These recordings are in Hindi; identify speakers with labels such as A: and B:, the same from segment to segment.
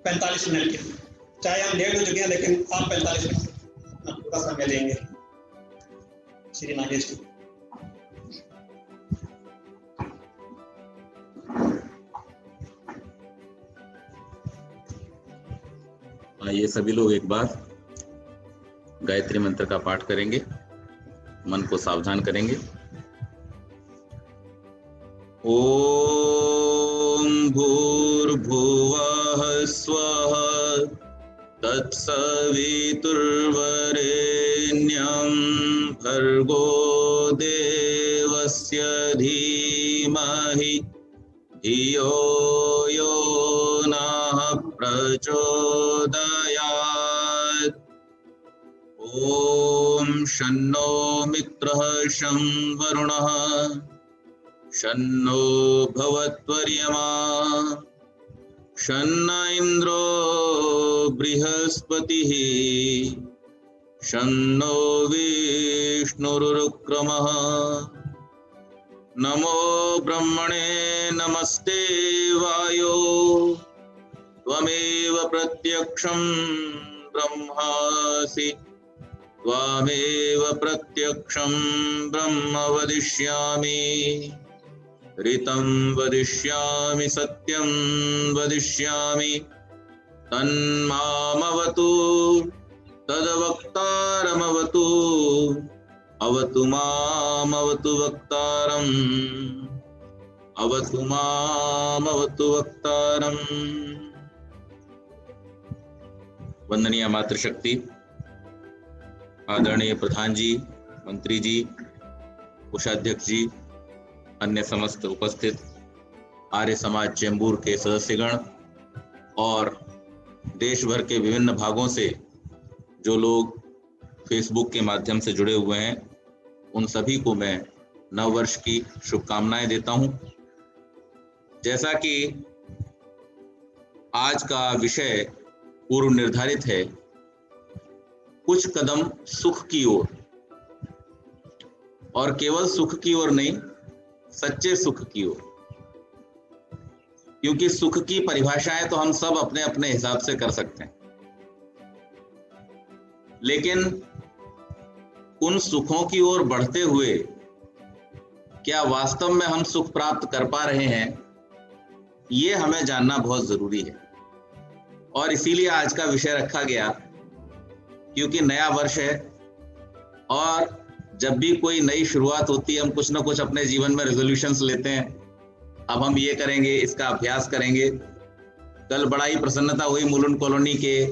A: 45 मिनट के, चाहे हम लेट हो चुके हैं लेकिन आप 45 मिनट अपना पूरा समय देंगे श्री नागेश को।
B: आइए सभी लोग एक बार गायत्री मंत्र का पाठ करेंगे, मन को सावधान करेंगे। ओम भूर्भुवः स्वः तत्सवितुर्वरेण्यं भर्गो देवस्य धीमहि धियो यो नः प्रचोदयात्। ओम शन्नो मित्रः शं वरुणः शन्नो भवत्वर्यमा शन्न इन्द्रो बृहस्पतिः शन्नो विष्णुरुक्रमः। नमो ब्रह्मणे नमस्ते वायो त्वमेव प्रत्यक्षं ब्रह्मासि त्वमेव प्रत्यक्षं ब्रह्म वदिष्यामि। ऋतं वदिष्यामि सत्यं वदिष्यामि तन्मामवतु तद्वक्तारमवतु अवतु मामवतु वक्तारम् अवतु मामवतु वक्तारम्। वंदनीय मातृशक्ति, आदरणीय प्रधान जी, मंत्री जी, कोषाध्यक्ष जी, अन्य समस्त उपस्थित आर्य समाज चेंबूर के सदस्यगण और देश भर के विभिन्न भागों से जो लोग फेसबुक के माध्यम से जुड़े हुए हैं, उन सभी को मैं नव वर्ष की शुभकामनाएं देता हूं। जैसा कि आज का विषय पूर्व निर्धारित है, कुछ कदम सुख की ओर, और केवल सुख की ओर नहीं, सच्चे सुख की ओर। क्योंकि सुख की परिभाषाएं तो हम सब अपने अपने हिसाब से कर सकते हैं, लेकिन उन सुखों की ओर बढ़ते हुए क्या वास्तव में हम सुख प्राप्त कर पा रहे हैं, ये हमें जानना बहुत जरूरी है। और इसीलिए आज का विषय रखा गया, क्योंकि नया वर्ष है और जब भी कोई नई शुरुआत होती है, हम कुछ ना कुछ अपने जीवन में रेजोल्यूशंस लेते हैं। अब हम ये करेंगे, इसका अभ्यास करेंगे। कल बड़ा ही प्रसन्नता हुई, मुलुंड कॉलोनी के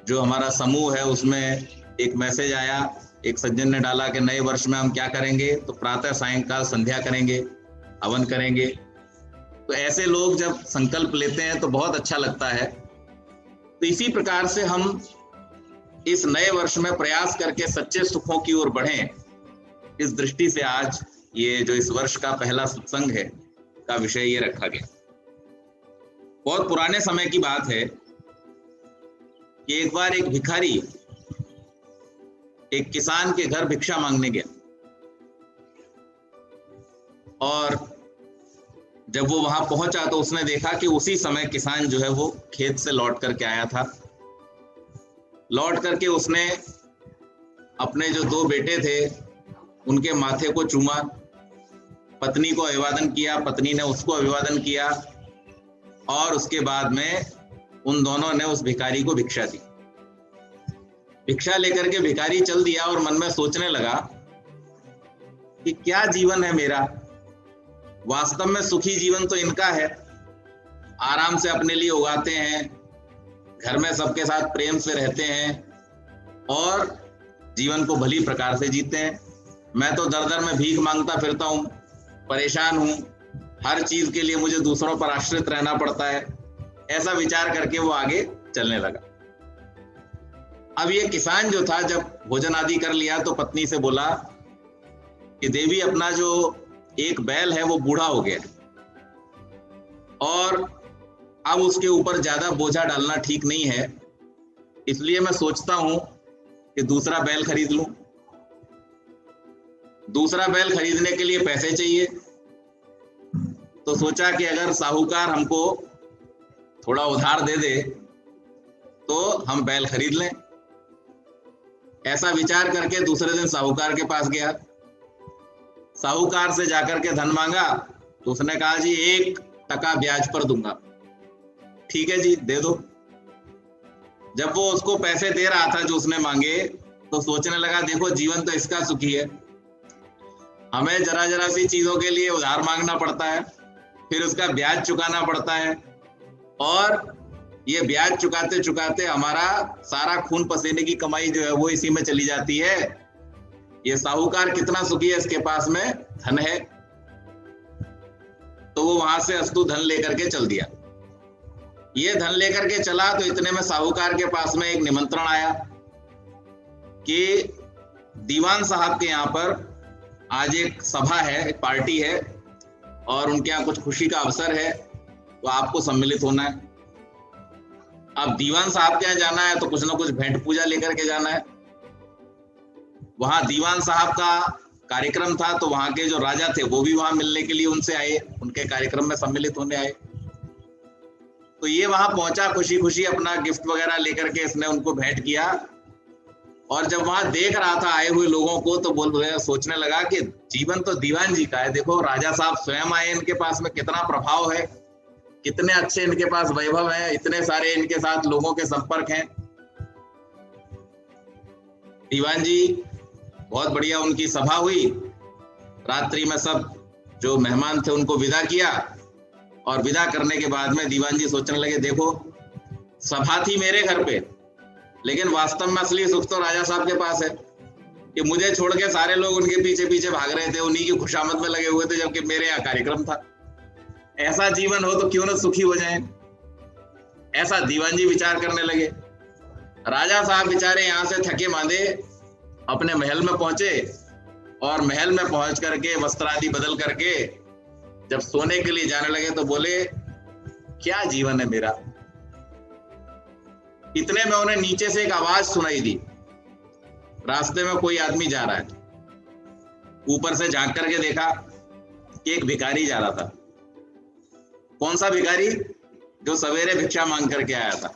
B: जो हमारा समूह है उसमें एक मैसेज आया, एक सज्जन ने डाला कि नए वर्ष में हम क्या करेंगे, तो प्रातः सायंकाल संध्या करेंगे, हवन करेंगे। तो ऐसे लोग जब संकल्प लेते हैं तो बहुत अच्छा लगता है। तो इसी प्रकार से हम इस नए वर्ष में प्रयास करके सच्चे सुखों की ओर बढ़ें, इस दृष्टि से आज ये जो इस वर्ष का पहला सत्संग है का विषय ये रखा गया। बहुत पुराने समय की बात है कि एक बार एक भिखारी एक किसान के घर भिक्षा मांगने गया, और जब वो वहां पहुंचा तो उसने देखा कि उसी समय किसान जो है वो खेत से लौट करके आया था। लौट करके उसने अपने जो दो बेटे थे उनके माथे को चूमा, पत्नी को अभिवादन किया, पत्नी ने उसको अभिवादन किया, और उसके बाद में उन दोनों ने उस भिखारी को भिक्षा दी। भिक्षा लेकर के भिखारी चल दिया और मन में सोचने लगा कि क्या जीवन है मेरा, वास्तव में सुखी जीवन तो इनका है, आराम से अपने लिए उगाते हैं, घर में सबके साथ प्रेम से रहते हैं और जीवन को भली प्रकार से जीते हैं। मैं तो दर दर में भीख मांगता फिरता हूँ, परेशान हूँ, हर चीज के लिए मुझे दूसरों पर आश्रित रहना पड़ता है। ऐसा विचार करके वो आगे चलने लगा। अब ये किसान जो था, जब भोजन आदि कर लिया तो पत्नी से बोला कि देवी, अपना जो एक बैल है वो बूढ़ा हो गया और अब उसके ऊपर ज्यादा बोझा डालना ठीक नहीं है, इसलिए मैं सोचता हूं कि दूसरा बैल खरीद लूं। दूसरा बैल खरीदने के लिए पैसे चाहिए, तो सोचा कि अगर साहूकार हमको थोड़ा उधार दे दे तो हम बैल खरीद लें। ऐसा विचार करके दूसरे दिन साहूकार के पास गया। साहूकार से जाकर के धन मांगा तो उसने कहा जी 1% ब्याज पर दूंगा। ठीक है जी, दे दो। जब वो उसको पैसे दे रहा था जो उसने मांगे, तो सोचने लगा देखो जीवन तो इसका सुखी है, हमें जरा जरा सी चीजों के लिए उधार मांगना पड़ता है, फिर उसका ब्याज चुकाना पड़ता है, और ये ब्याज चुकाते चुकाते हमारा सारा खून पसीने की कमाई जो है वो इसी में चली जाती है। ये साहूकार कितना सुखी है, इसके पास में धन है। तो वो वहां से अस्तु धन लेकर के चल दिया। ये धन लेकर के चला तो इतने में साहूकार के पास में एक निमंत्रण आया कि दीवान साहब के यहाँ पर आज एक सभा है, एक पार्टी है, और उनके यहाँ कुछ खुशी का अवसर है, तो आपको सम्मिलित होना है। अब दीवान साहब के यहाँ जाना है तो कुछ ना कुछ भेंट पूजा लेकर के जाना है। वहां दीवान साहब का कार्यक्रम था, तो वहां के जो राजा थे वो भी वहां मिलने के लिए उनसे आए, उनके कार्यक्रम में सम्मिलित होने आए। तो ये वहां पहुंचा, खुशी खुशी अपना गिफ्ट वगैरह लेकर के इसने उनको भेंट किया। और जब वहां देख रहा था आए हुए लोगों को, तो सोचने लगा कि जीवन तो दीवान जी का है, देखो राजा साहब स्वयं आए, इनके पास में कितना प्रभाव है, कितने अच्छे इनके पास वैभव है, इतने सारे इनके साथ लोगों के संपर्क हैं। दीवान जी बहुत बढ़िया, उनकी सभा हुई, रात्रि में सब जो मेहमान थे उनको विदा किया, और विदा करने के बाद में दीवान जी सोचने लगे देखो सभा थी मेरे घर पे, लेकिन वास्तव में असली सुख तो राजा साहब के पास है कि मुझे छोड़ के सारे लोग उनके पीछे पीछे भाग रहे थे, उन्हीं की खुशामद में लगे हुए थे, जबकि मेरे यहाँ कार्यक्रम था। ऐसा जीवन हो तो क्यों ना सुखी हो जाएं। ऐसा दीवान जी विचार करने लगे। राजा साहब बेचारे यहाँ से थके मांदे अपने महल में पहुंचे, और महल में पहुंच करके वस्त्र आदि बदल करके जब सोने के लिए जाने लगे तो बोले क्या जीवन है मेरा। इतने में उन्हें नीचे से एक आवाज सुनाई दी, रास्ते में कोई आदमी जा रहा है। ऊपर से झांक करके देखा कि एक भिखारी जा रहा था। कौन सा भिखारी? जो सवेरे भिक्षा मांग करके आया था।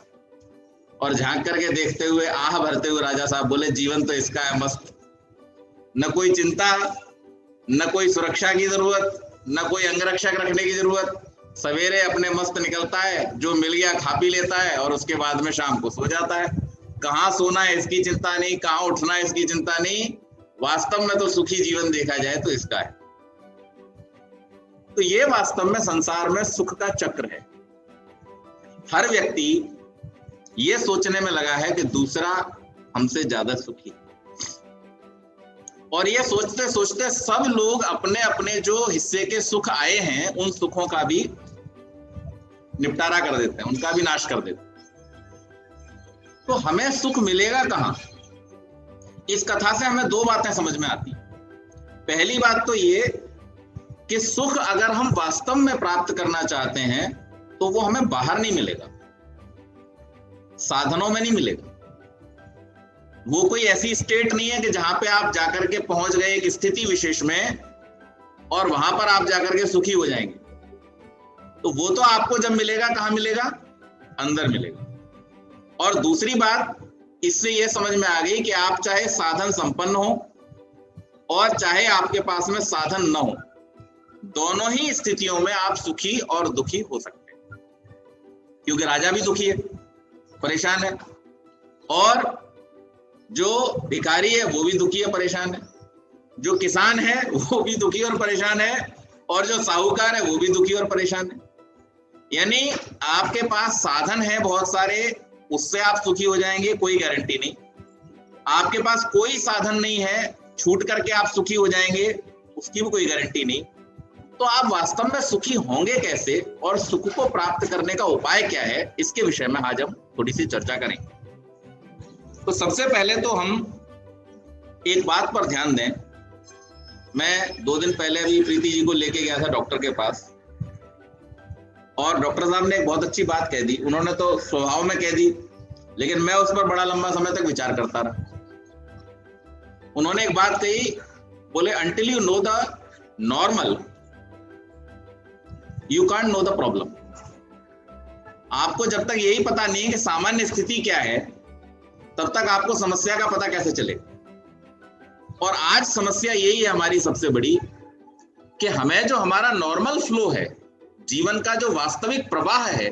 B: और झांक करके देखते हुए आह भरते हुए राजा साहब बोले जीवन तो इसका है मस्त, न कोई चिंता, न कोई सुरक्षा की जरूरत, न कोई अंगरक्षक रखने की जरूरत। सवेरे अपने मस्त निकलता है, जो मिल गया खा पी लेता है, और उसके बाद में शाम को सो जाता है। कहाँ सोना है इसकी चिंता नहीं, कहाँ उठना है इसकी चिंता नहीं। वास्तव में तो सुखी जीवन देखा जाए तो इसका है। तो ये वास्तव में संसार में सुख का चक्र है। हर व्यक्ति ये सोचने में लगा है कि दूसरा हमसे ज्यादा सुखी है, और ये सोचते सोचते सब लोग अपने अपने जो हिस्से के सुख आए हैं उन सुखों का भी निपटारा कर देते हैं, उनका भी नाश कर देते हैं। तो हमें सुख मिलेगा कहां? इस कथा से हमें दो बातें समझ में आती। पहली बात तो ये कि सुख अगर हम वास्तव में प्राप्त करना चाहते हैं तो वो हमें बाहर नहीं मिलेगा, साधनों में नहीं मिलेगा। वो कोई ऐसी स्टेट नहीं है कि जहां पे आप जाकर के पहुंच गए एक स्थिति विशेष में और वहां पर आप जाकर के सुखी हो जाएंगे। तो वो तो आपको जब मिलेगा कहां मिलेगा? अंदर मिलेगा। और दूसरी बात इससे यह समझ में आ गई कि आप चाहे साधन संपन्न हो और चाहे आपके पास में साधन न हो, दोनों ही स्थितियों में आप सुखी और दुखी हो सकते हैं। क्योंकि राजा भी दुखी है, परेशान है, और जो भिखारी है वो भी दुखी है, परेशान है, जो किसान है वो भी दुखी और परेशान है, और जो साहूकार है वो भी दुखी और परेशान है। यानी आपके पास साधन है बहुत सारे, उससे आप सुखी हो जाएंगे, कोई गारंटी नहीं। आपके पास कोई साधन नहीं है, छूट करके आप सुखी हो जाएंगे, उसकी भी कोई गारंटी नहीं। तो आप वास्तव में सुखी होंगे कैसे, और सुख को प्राप्त करने का उपाय क्या है, इसके विषय में आज हम थोड़ी सी चर्चा करेंगे। तो सबसे पहले तो हम एक बात पर ध्यान दें। मैं 2 दिन पहले अभी प्रीति जी को लेके गया था डॉक्टर के पास, और डॉक्टर साहब ने एक बहुत अच्छी बात कह दी। उन्होंने तो स्वभाव में कह दी, लेकिन मैं उस पर बड़ा लंबा समय तक विचार करता रहा। उन्होंने एक बात कही, बोले until you know the normal you can't know the problem. आपको जब तक यही पता नहीं है कि सामान्य स्थिति क्या है, तब तक आपको समस्या का पता कैसे चलेगा। और आज समस्या यही है हमारी सबसे बड़ी, कि हमें जो हमारा नॉर्मल फ्लो है, जीवन का जो वास्तविक प्रवाह है,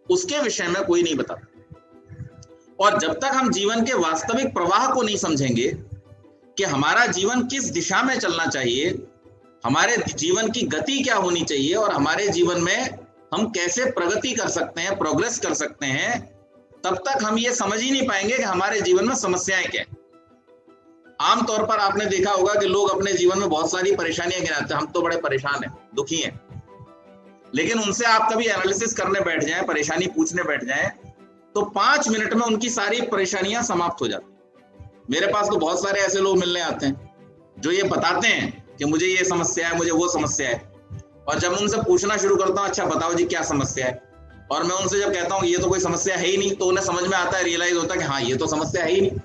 B: उसके विषय में कोई नहीं बताता। और जब तक हम जीवन के वास्तविक प्रवाह को नहीं समझेंगे कि हमारा जीवन किस दिशा में चलना चाहिए, हमारे जीवन की गति क्या होनी चाहिए, और हमारे जीवन में हम कैसे प्रगति कर सकते हैं, प्रोग्रेस कर सकते हैं, तब तक हम ये समझ ही नहीं पाएंगे कि हमारे जीवन में समस्याएं क्या है। आमतौर पर आपने देखा होगा कि लोग अपने जीवन में बहुत सारी परेशानियां गिनाते हैं, हम तो बड़े परेशान हैं, दुखी हैं, लेकिन उनसे आप कभी एनालिसिस करने बैठ जाएं, परेशानी पूछने बैठ जाएं, तो 5 मिनट में उनकी सारी परेशानियां समाप्त हो जाती। मेरे पास तो बहुत सारे ऐसे लोग मिलने आते हैं जो ये बताते हैं कि मुझे ये समस्या है, मुझे वो समस्या है, और जब उनसे पूछना शुरू करता हूँ, अच्छा बताओ जी क्या समस्या है, और मैं उनसे जब कहता हूँ ये तो कोई समस्या है ही नहीं, तो उन्हें समझ में आता है, रियलाइज होता है कि हाँ ये तो समस्या है ही नहीं,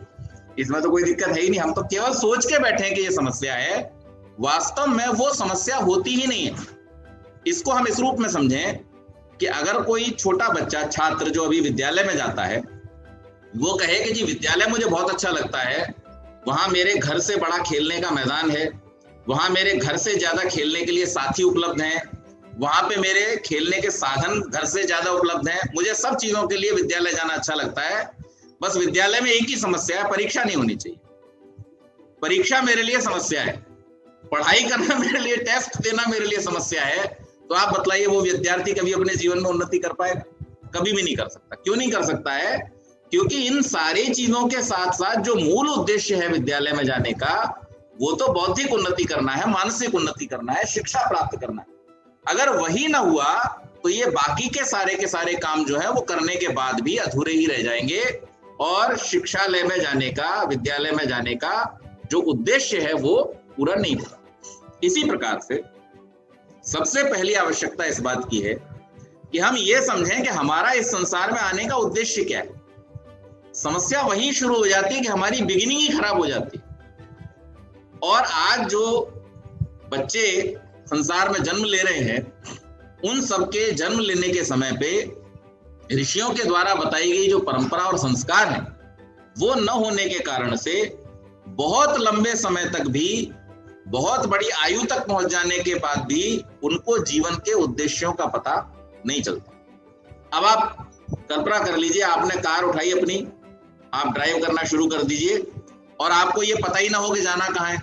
B: इसमें तो कोई दिक्कत है ही नहीं, हम तो केवल सोच के बैठे हैं कि ये समस्या है, वास्तव में वो समस्या होती ही नहीं है। इसको हम इस रूप में समझें कि अगर कोई छोटा बच्चा, छात्र जो अभी विद्यालय में जाता है, वो कहे कि जी विद्यालय मुझे बहुत अच्छा लगता है, वहां मेरे घर से बड़ा खेलने का मैदान है, वहां मेरे घर से ज्यादा खेलने के लिए साथी उपलब्ध हैं, वहां पे मेरे खेलने के साधन घर से ज्यादा उपलब्ध हैं, मुझे सब चीजों के लिए विद्यालय जाना अच्छा लगता है, बस विद्यालय में एक ही समस्या है, परीक्षा नहीं होनी चाहिए, परीक्षा मेरे लिए समस्या है, पढ़ाई करना मेरे लिए, टेस्ट देना मेरे लिए समस्या है। तो आप बतलाइए वो विद्यार्थी कभी अपने जीवन में उन्नति कर पाएगा? कभी भी नहीं कर सकता। क्यों नहीं कर सकता है? क्योंकि इन सारी चीजों के साथ साथ जो मूल उद्देश्य है विद्यालय में जाने का, वो तो बौद्धिक उन्नति करना है, मानसिक उन्नति करना है, शिक्षा प्राप्त करना है। अगर वही ना हुआ तो ये बाकी के सारे काम जो है वो करने के बाद भी अधूरे ही रह जाएंगे, और शिक्षालय में जाने का, विद्यालय में जाने का जो उद्देश्य है वो पूरा नहीं होगा। इसी प्रकार से सबसे पहली आवश्यकता इस बात की है कि हम ये समझें कि हमारा इस संसार में आने का उद्देश्य क्या है। समस्या वहीं शुरू हो जाती है कि हमारी बिगिनिंग ही खराब हो जाती है। और आज जो बच्चे संसार में जन्म ले रहे हैं, उन सबके जन्म लेने के समय पे ऋषियों के द्वारा बताई गई जो परंपरा और संस्कार है, वो न होने के कारण से बहुत लंबे समय तक भी, बहुत बड़ी आयु तक पहुंच जाने के बाद भी उनको जीवन के उद्देश्यों का पता नहीं चलता। अब आप कल्पना कर लीजिए, आपने कार उठाई अपनी, आप ड्राइव करना शुरू कर दीजिए, और आपको ये पता ही ना हो कि जाना कहाँ है।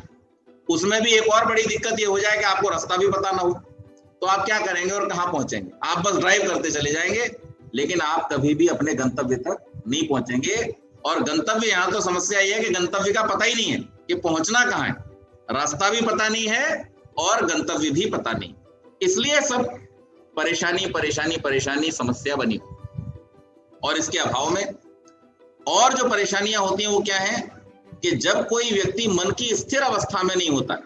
B: उसमें भी एक और बड़ी दिक्कत ये हो जाए कि आपको रास्ता भी पता ना हो, तो आप क्या करेंगे और कहाँ पहुंचेंगे? आप बस ड्राइव करते चले जाएंगे, लेकिन आप कभी भी अपने गंतव्य तक नहीं पहुंचेंगे। और गंतव्य, यहाँ तो समस्या ये है कि गंतव्य का पता ही नहीं है कि पहुंचना कहाँ है, रास्ता भी पता नहीं है और गंतव्य भी पता नहीं, इसलिए सब परेशानी समस्या बनी। और इसके अभाव में और जो परेशानियां होती हैं वो क्या है कि जब कोई व्यक्ति मन की स्थिर अवस्था में नहीं होता,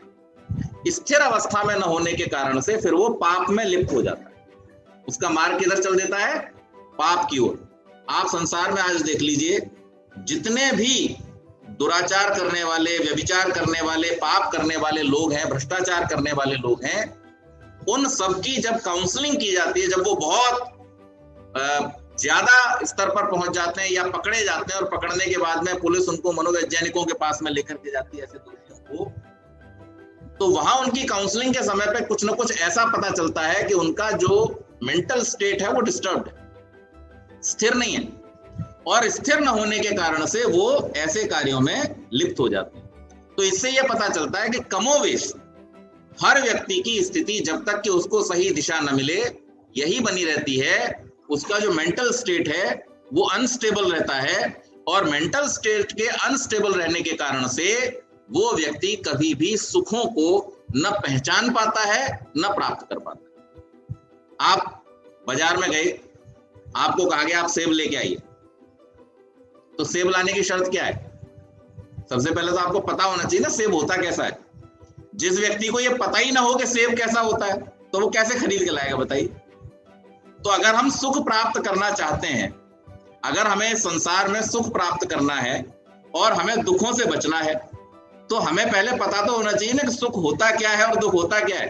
B: स्थिर अवस्था में न होने के कारण से फिर वो पाप में लिप्त हो जाता है, उसका मार्ग किधर चल देता है? पाप की ओर। आप संसार में आज देख लीजिए, जितने भी दुराचार करने वाले, व्यभिचार करने वाले, पाप करने वाले लोग हैं, भ्रष्टाचार करने वाले लोग हैं, उन सबकी जब काउंसलिंग की जाती है, जब वो बहुत ज्यादा स्तर पर पहुंच जाते हैं या पकड़े जाते हैं, और पकड़ने के बाद में पुलिस उनको मनोवैज्ञानिकों के पास में लेकर के जाती है ऐसे दोषियों को, तो वहां उनकी काउंसलिंग के समय पे कुछ ना कुछ ऐसा पता चलता है कि उनका जो मेंटल स्टेट है वो डिस्टर्ब्ड है, स्थिर नहीं है, और स्थिर न होने के कारण से वो ऐसे कार्यों में लिप्त हो जाते हैं। तो इससे यह पता चलता है कि कमोवेश हर व्यक्ति की स्थिति जब तक कि उसको सही दिशा न मिले यही बनी रहती है, उसका जो मेंटल स्टेट है वो अनस्टेबल रहता है, और मेंटल स्टेट के अनस्टेबल रहने के कारण से वो व्यक्ति कभी भी सुखों को न पहचान पाता है न प्राप्त कर पाता है। आप बाजार में गए, आपको कहा गया आप सेब लेके आइए, तो सेब लाने की शर्त क्या है? सबसे पहले तो आपको पता होना चाहिए ना सेब होता कैसा है। जिस व्यक्ति को ये पता ही ना हो कि सेब कैसा होता है, तो वो कैसे खरीद के लाएगा बताइए? तो अगर हम सुख प्राप्त करना चाहते हैं, अगर हमें संसार में सुख प्राप्त करना है और हमें दुखों से बचना है, तो हमें पहले पता तो होना चाहिए ना कि सुख होता क्या है और दुख होता क्या है।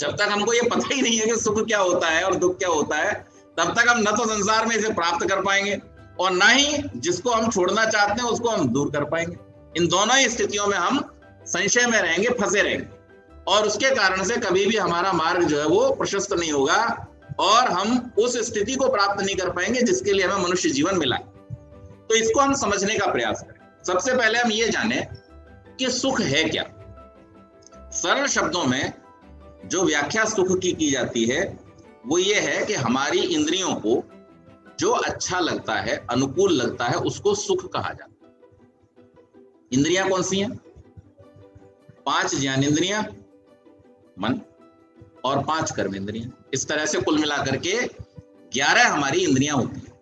B: जब तक हमको ये पता ही नहीं है कि सुख क्या होता है और दुख क्या होता है, तब तक हम न तो संसार में इसे प्राप्त कर पाएंगे और ना ही जिसको हम छोड़ना चाहते हैं उसको हम दूर कर पाएंगे। इन दोनों ही स्थितियों में हम संशय में रहेंगे, फंसे रहेंगे, और उसके कारण से कभी भी हमारा मार्ग जो है वो प्रशस्त नहीं होगा और हम उस स्थिति को प्राप्त नहीं कर पाएंगे जिसके लिए हमें मनुष्य जीवन मिला। तो इसको हम समझने का प्रयास करें। सबसे पहले हम ये जाने कि सुख है क्या। सरल शब्दों में जो व्याख्या सुख की जाती है वो ये है कि हमारी इंद्रियों को जो अच्छा लगता है, अनुकूल लगता है, उसको सुख कहा जाता है। इंद्रियां कौन सी हैं? 5 ज्ञानेंद्रियां, मन, और 5 कर्मेंद्रियां। इस तरह से कुल मिलाकर के 11 हमारी इंद्रियां होती हैं।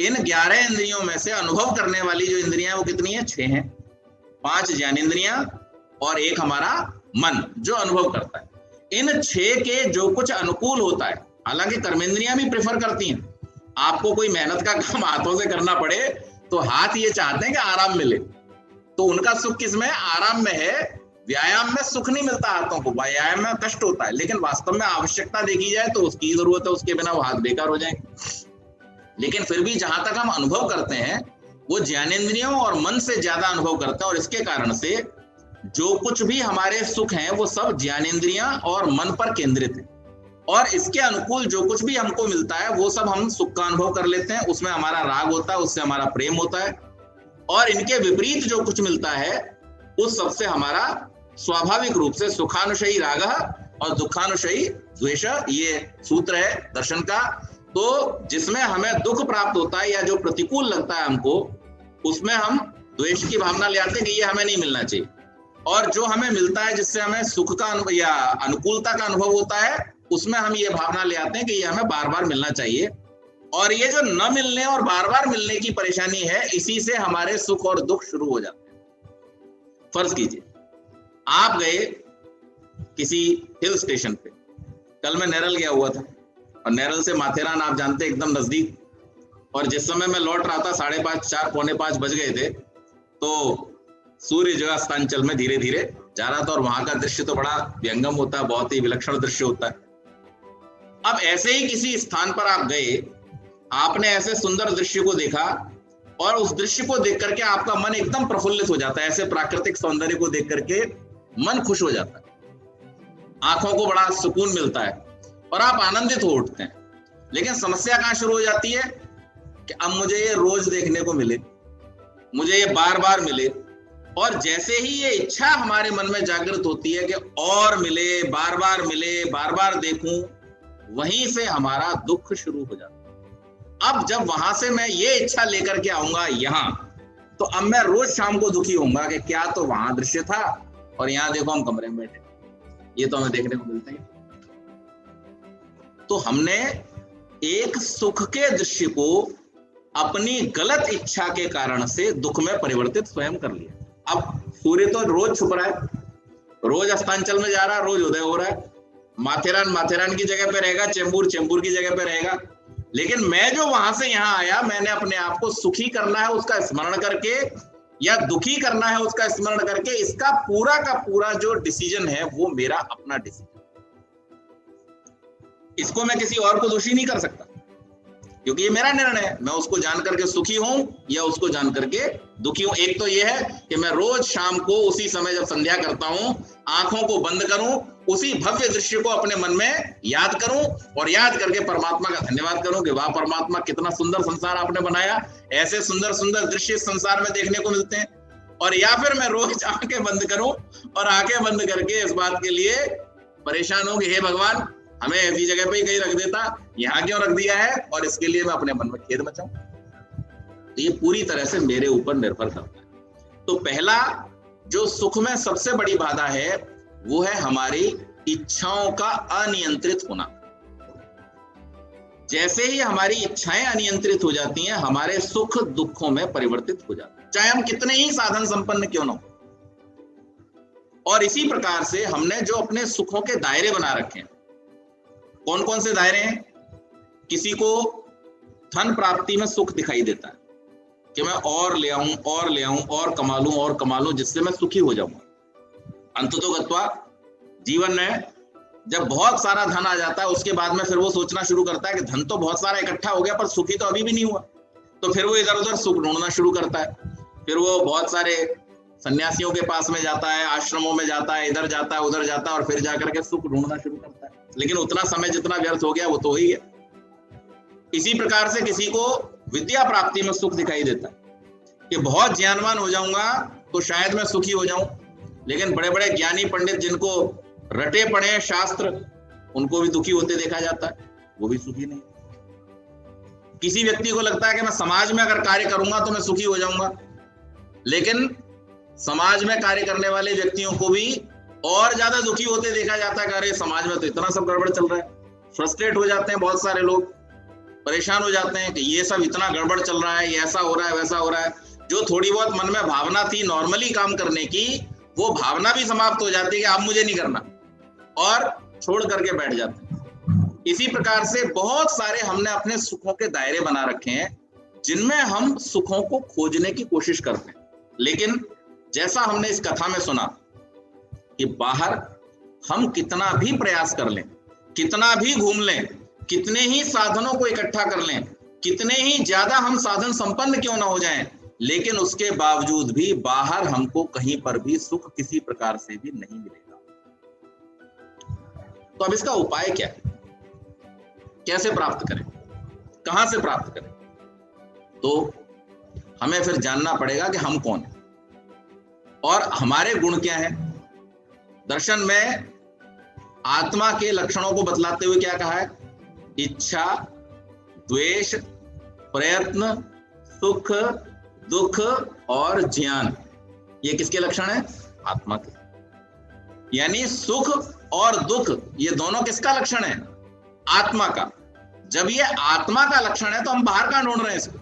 B: इन 11 इंद्रियों में से अनुभव करने वाली जो इंद्रियां वो कितनी है? 6 हैं। 5 ज्ञानेंद्रियां और 1 हमारा मन जो अनुभव करता है। इन 6 के जो कुछ अनुकूल होता है, हालांकि कर्मेंद्रियां भी प्रेफर करती हैं। आपको कोई मेहनत का काम हाथों से करना पड़े तो हाथ ये चाहते हैं कि आराम मिले, तो उनका सुख किसमें? आराम में है। व्यायाम में सुख नहीं मिलता हाथों को, व्यायाम में कष्ट होता है, लेकिन वास्तव में आवश्यकता देखी जाए तो उसकी जरूरत है, उसके बिना वो हाथ बेकार हो जाएंगे। लेकिन फिर भी जहां तक हम अनुभव करते हैं वो ज्ञानेंद्रियों और मन से ज्यादा अनुभव करते हैं, और इसके कारण से जो कुछ भी हमारे सुख हैं वो सब ज्ञानेंद्रियां और मन पर केंद्रित है, और इसके अनुकूल जो कुछ भी हमको मिलता है वो सब हम सुख का अनुभव कर लेते हैं। उसमें हमारा राग होता है, उससे हमारा प्रेम होता है, और इनके विपरीत जो कुछ मिलता है उस सबसे हमारा स्वाभाविक रूप से सुखानुशयी राग और दुखानुशयी द्वेष, ये सूत्र है दर्शन का। तो जिसमें हमें दुख प्राप्त होता है या जो प्रतिकूल लगता है हमको, उसमें हम द्वेष की भावना ले आते हैं कि ये हमें नहीं मिलना चाहिए, और जो हमें मिलता है जिससे हमें सुख का अनुभव या अनुकूलता का अनुभव होता है उसमें हम ये भावना ले आते हैं कि ये हमें बार बार मिलना चाहिए। और ये जो न मिलने और बार बार मिलने की परेशानी है, इसी से हमारे सुख और दुख शुरू हो जाते हैं। फर्ज कीजिए आप गए किसी हिल स्टेशन पे, कल मैं नेरल गया हुआ था, और नेरल से माथेरान आप जानते हैं एकदम नजदीक, और जिस समय मैं लौट रहा था 5:30, 4, पौने 5 बज गए थे, तो सूर्य जो अस्तांचल में धीरे धीरे जा रहा था, और वहां का दृश्य तो बड़ा व्यंगम होता है, बहुत ही विलक्षण दृश्य होता है। अब ऐसे ही किसी स्थान पर आप गए, आपने ऐसे सुंदर दृश्य को देखा, और उस दृश्य को देख करके आपका मन एकदम प्रफुल्लित हो जाता है। ऐसे प्राकृतिक सौंदर्य को देख करके मन खुश हो जाता है, आंखों को बड़ा सुकून मिलता है और आप आनंदित हो उठते हैं। लेकिन समस्या कहां शुरू हो जाती है कि अब मुझे ये रोज देखने को मिले, मुझे ये बार बार मिले, और जैसे ही ये इच्छा हमारे मन में जागृत होती है कि और मिले, बार बार मिले, बार बार देखूं, वहीं से हमारा दुख शुरू हो जाता है। अब जब वहां से मैं ये इच्छा लेकर के आऊंगा यहाँ, तो अब मैं रोज शाम को दुखी होऊंगा कि क्या तो वहां दृश्य था और यहाँ देखो हम कमरे में बैठे, ये तो हमें देखने को मिलता है। तो हमने एक सुख के दृश्य को अपनी गलत इच्छा के कारण से दुख में परिवर्तित स्वयं कर लिया। अब सूर्य तो रोज छुप रहा है, रोज अस्तांचल में जा रहा है, रोज उदय हो रहा है, माथेरान की जगह पे रहेगा, चेंबूर की जगह पे रहेगा, लेकिन मैं जो वहां से यहाँ आया, मैंने अपने आप को सुखी करना है उसका स्मरण करके, या दुखी करना है उसका स्मरण करके, इसका पूरा का पूरा जो डिसीजन है वो मेरा अपना डिसीजन। इसको मैं किसी और को दोषी नहीं कर सकता, क्योंकि ये मेरा निर्णय है। मैं उसको जान करके सुखी हूं या उसको जान करके दुखी हूं। एक तो ये है कि मैं रोज शाम को उसी समय जब संध्या करता हूं, आंखों को बंद करूं, उसी भव्य दृश्य को अपने मन में याद करूं, और याद करके परमात्मा का धन्यवाद करूं कि वाह परमात्मा, कितना सुंदर संसार आपने बनाया, ऐसे सुंदर सुंदर दृश्य संसार में देखने को मिलते हैं। और या फिर मैं रोज आंखें बंद करूं और आंखें बंद करके इस बात के लिए परेशान हूं कि हे भगवान, हमें ऐसी जगह पे ही कहीं रख देता, यहाँ क्यों रख दिया है, और इसके लिए मैं अपने मन में खेद मचाऊं। तो ये पूरी तरह से मेरे ऊपर निर्भर करता है। तो पहला जो सुख में सबसे बड़ी बाधा है वो है हमारी इच्छाओं का अनियंत्रित होना। जैसे ही हमारी इच्छाएं अनियंत्रित हो जाती हैं, हमारे सुख दुखों में परिवर्तित हो जाते हैं, चाहे हम कितने ही साधन संपन्न क्यों न हो। और इसी प्रकार से हमने जो अपने सुखों के दायरे बना रखे हैं, कौन कौन से दायरे हैं? किसी को धन प्राप्ति में सुख दिखाई देता है कि मैं और ले आऊं और कमा लूं जिससे मैं सुखी हो जाऊं। अंततोगत्वा जीवन में जब बहुत सारा धन आ जाता है उसके बाद में फिर वो सोचना शुरू करता है कि धन तो बहुत सारा इकट्ठा हो गया पर सुखी तो अभी भी नहीं हुआ, तो फिर वो इधर उधर सुख ढूंढना शुरू करता है। फिर वो बहुत सारे सन्यासियों के पास में जाता है, आश्रमों में जाता है, इधर जाता है उधर जाता है, और फिर जाकर के सुख ढूंढना शुरू करता है। लेकिन उतना समय जितना व्यर्थ हो गया वो तो ही है। इसी प्रकार से किसी को विद्या प्राप्ति में सुख दिखाई देता है कि बहुत ज्ञानवान हो जाऊंगा तो शायद मैं सुखी हो जाऊं, लेकिन बड़े बड़े ज्ञानी पंडित जिनको रटे पड़े शास्त्र उनको भी दुखी होते देखा जाता है, वो भी सुखी नहीं। किसी व्यक्ति को लगता है कि मैं समाज में अगर कार्य करूंगा तो मैं सुखी हो जाऊंगा, लेकिन समाज में कार्य करने वाले व्यक्तियों को भी और ज्यादा दुखी होते देखा जाता है कि अरे समाज में तो इतना सब गड़बड़ चल रहा है। फ्रस्ट्रेट हो जाते हैं बहुत सारे लोग, परेशान हो जाते हैं कि ये सब इतना गड़बड़ चल रहा है, ये ऐसा हो रहा है वैसा हो रहा है। जो थोड़ी बहुत मन में भावना थी नॉर्मली काम करने की, वो भावना भी समाप्त हो जाती है कि अब मुझे नहीं करना, और छोड़ करके बैठ जाते हैं। इसी प्रकार से बहुत सारे हमने अपने सुखों के दायरे बना रखे हैं जिनमें हम सुखों को खोजने की कोशिश करते हैं। लेकिन जैसा हमने इस कथा में सुना कि बाहर हम कितना भी प्रयास कर लें, कितना भी घूम लें, कितने ही साधनों को इकट्ठा कर लें, कितने ही ज्यादा हम साधन संपन्न क्यों ना हो जाएं, लेकिन उसके बावजूद भी बाहर हमको कहीं पर भी सुख किसी प्रकार से भी नहीं मिलेगा। तो अब इसका उपाय क्या है, कैसे प्राप्त करें, कहां से प्राप्त करें? तो हमें फिर जानना पड़ेगा कि हम कौन हैं और हमारे गुण क्या हैं। दर्शन में आत्मा के लक्षणों को बतलाते हुए क्या कहा है? इच्छा, द्वेष, प्रयत्न, सुख, दुख और ज्ञान। ये किसके लक्षण है? आत्मा के। यानी सुख और दुख ये दोनों किसका लक्षण है? आत्मा का। जब ये आत्मा का लक्षण है तो हम बाहर कहां ढूंढ रहे हैं इसको?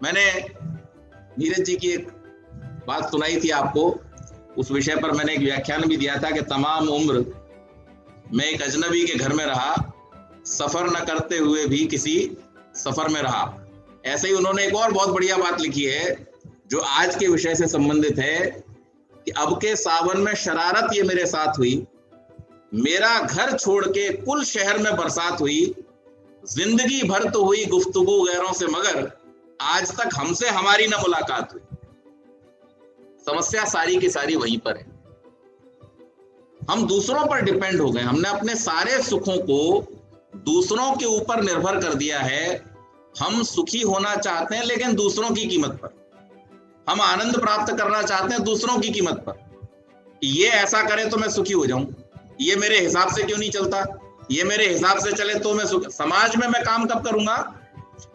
B: मैंने नीरज जी की एक बात सुनाई थी आपको, उस विषय पर मैंने एक व्याख्यान भी दिया था कि तमाम उम्र मैं एक अजनबी के घर में रहा, सफर न करते हुए भी किसी सफर में रहा। ऐसे ही उन्होंने एक और बहुत बढ़िया बात लिखी है जो आज के विषय से संबंधित है कि अब के सावन में शरारत ये मेरे साथ हुई, मेरा घर छोड़ के कुल शहर में बरसात हुई, जिंदगी भर तो हुई गुफ्तगू गैरों से मगर आज तक हमसे हमारी न मुलाकात हुई। समस्या सारी की सारी वहीं पर है। हम दूसरों पर डिपेंड हो गए, हमने अपने सारे सुखों को दूसरों के ऊपर निर्भर कर दिया है। हम सुखी होना चाहते हैं लेकिन दूसरों की कीमत पर, हम आनंद प्राप्त करना चाहते हैं दूसरों की कीमत पर। ये ऐसा करे तो मैं सुखी हो जाऊं, ये मेरे हिसाब से क्यों नहीं चलता, ये मेरे हिसाब से चले तो मैं सुख। समाज में मैं काम कब करूंगा?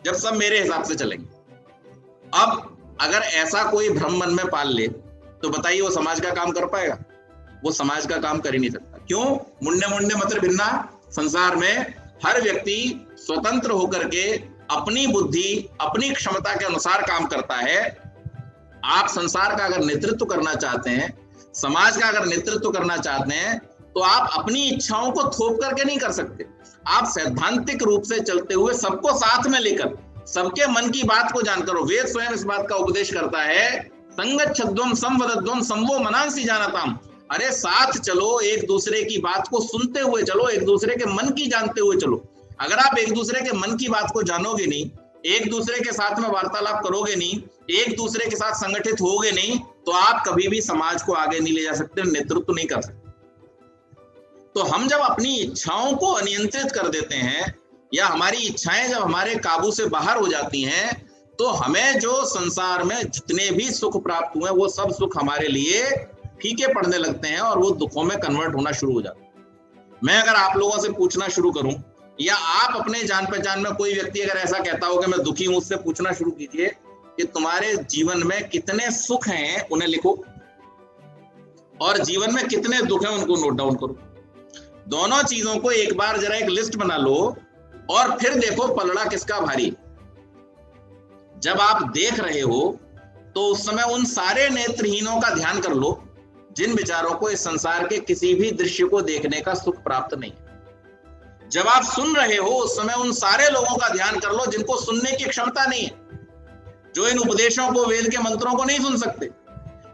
B: जब सब मेरे हिसाब से चलेंगे। अब अगर ऐसा कोई भ्रम मन में पाल ले तो बताइए वो समाज का काम कर पाएगा? वो समाज का काम कर ही नहीं सकता। क्यों? मुंडे मुंडे मत्र भिन्ना। संसार में हर व्यक्ति स्वतंत्र होकर के अपनी बुद्धि अपनी क्षमता के अनुसार काम करता है। आप संसार का अगर नेतृत्व करना चाहते हैं, समाज का अगर नेतृत्व करना चाहते हैं, तो आप अपनी इच्छाओं को थोप करके नहीं कर सकते। आप सैद्धांतिक रूप से चलते हुए सबको साथ में लेकर सबके मन की बात को जानकर, वेद स्वयं इस बात का उपदेश करता है, संगच्छध्वम संवदध्वम संवो मनांसी जानताम। अरे साथ चलो, एक दूसरे की बात को सुनते हुए चलो, एक दूसरे के मन की जानते हुए चलो। अगर आप एक दूसरे के मन की बात को जानोगे नहीं, एक दूसरे के साथ में वार्तालाप करोगे नहीं, एक दूसरे के साथ संगठित होगे नहीं, तो आप कभी भी समाज को आगे नहीं ले जा सकते, नेतृत्व नहीं कर सकते। तो हम जब अपनी इच्छाओं को अनियंत्रित कर देते हैं या हमारी इच्छाएं जब हमारे काबू से बाहर हो जाती हैं, तो हमें जो संसार में जितने भी सुख प्राप्त हुए वो सब सुख हमारे लिए फीके पड़ने लगते हैं और वो दुखों में कन्वर्ट होना शुरू हो जाता है। मैं अगर आप लोगों से पूछना शुरू करूं या आप अपने जान पहचान में कोई व्यक्ति अगर ऐसा कहता हो कि मैं दुखी हूं, उससे पूछना शुरू कीजिए कि तुम्हारे जीवन में कितने सुख हैं उन्हें लिखो और जीवन में कितने दुख हैं उनको नोट डाउन करो। दोनों चीजों को एक बार जरा एक लिस्ट बना लो और फिर देखो पलड़ा किसका भारी। जब आप देख रहे हो तो उस समय उन सारे नेत्रहीनों का ध्यान कर लो जिन विचारों को इस संसार के किसी भी दृश्य को देखने का सुख प्राप्त नहीं है। जब आप सुन रहे हो उस समय उन सारे लोगों का ध्यान कर लो जिनको सुनने की क्षमता नहीं है, जो इन उपदेशों को, वेद के मंत्रों को नहीं सुन सकते,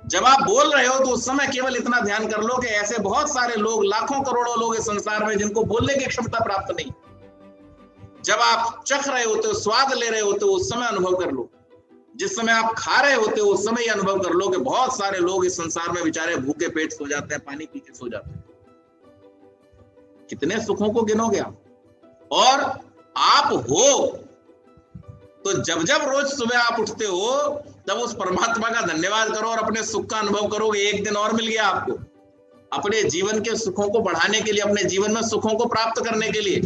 B: जब आप बोल रहे हो तो उस समय केवल इतना ध्यान कर लो कि ऐसे बहुत सारे लोग, लाखों करोड़ों लोग इस संसार में जिनको बोलने की क्षमता प्राप्त नहीं। जब आप चख रहे होते हो, स्वाद ले रहे होते हो, उस समय अनुभव कर लो। जिस समय आप खा रहे होते हो उस समय ये अनुभव कर लो कि बहुत सारे लोग इस संसार में बेचारे भूखे पेट सो जाते हैं, पानी पी के सो जाते हैं। कितने सुखों को गिनोगे आप? और आप हो तो जब जब रोज सुबह आप उठते हो तब उस परमात्मा का धन्यवाद करो और अपने सुख का अनुभव करोगे। एक दिन और मिल गया आपको अपने जीवन के सुखों को बढ़ाने के लिए, अपने जीवन में सुखों को प्राप्त करने के लिए।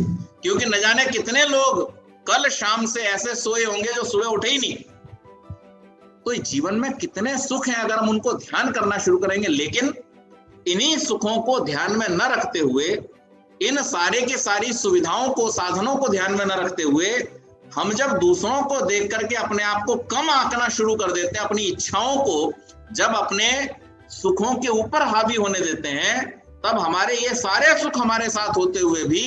B: क्योंकि न जाने कितने लोग कल शाम से ऐसे सोए होंगे जो सुबह उठे ही नहीं। तो जीवन में कितने सुख हैं अगर हम उनको ध्यान करना शुरू करेंगे। लेकिन इन्हीं सुखों को ध्यान में न रखते हुए, इन सारे की सारी सुविधाओं को, साधनों को ध्यान में न रखते हुए, हम जब दूसरों को देख करके अपने आप को कम आंकना शुरू कर देते हैं, अपनी इच्छाओं को जब अपने सुखों के ऊपर हावी होने देते हैं, तब हमारे ये सारे सुख हमारे साथ होते हुए भी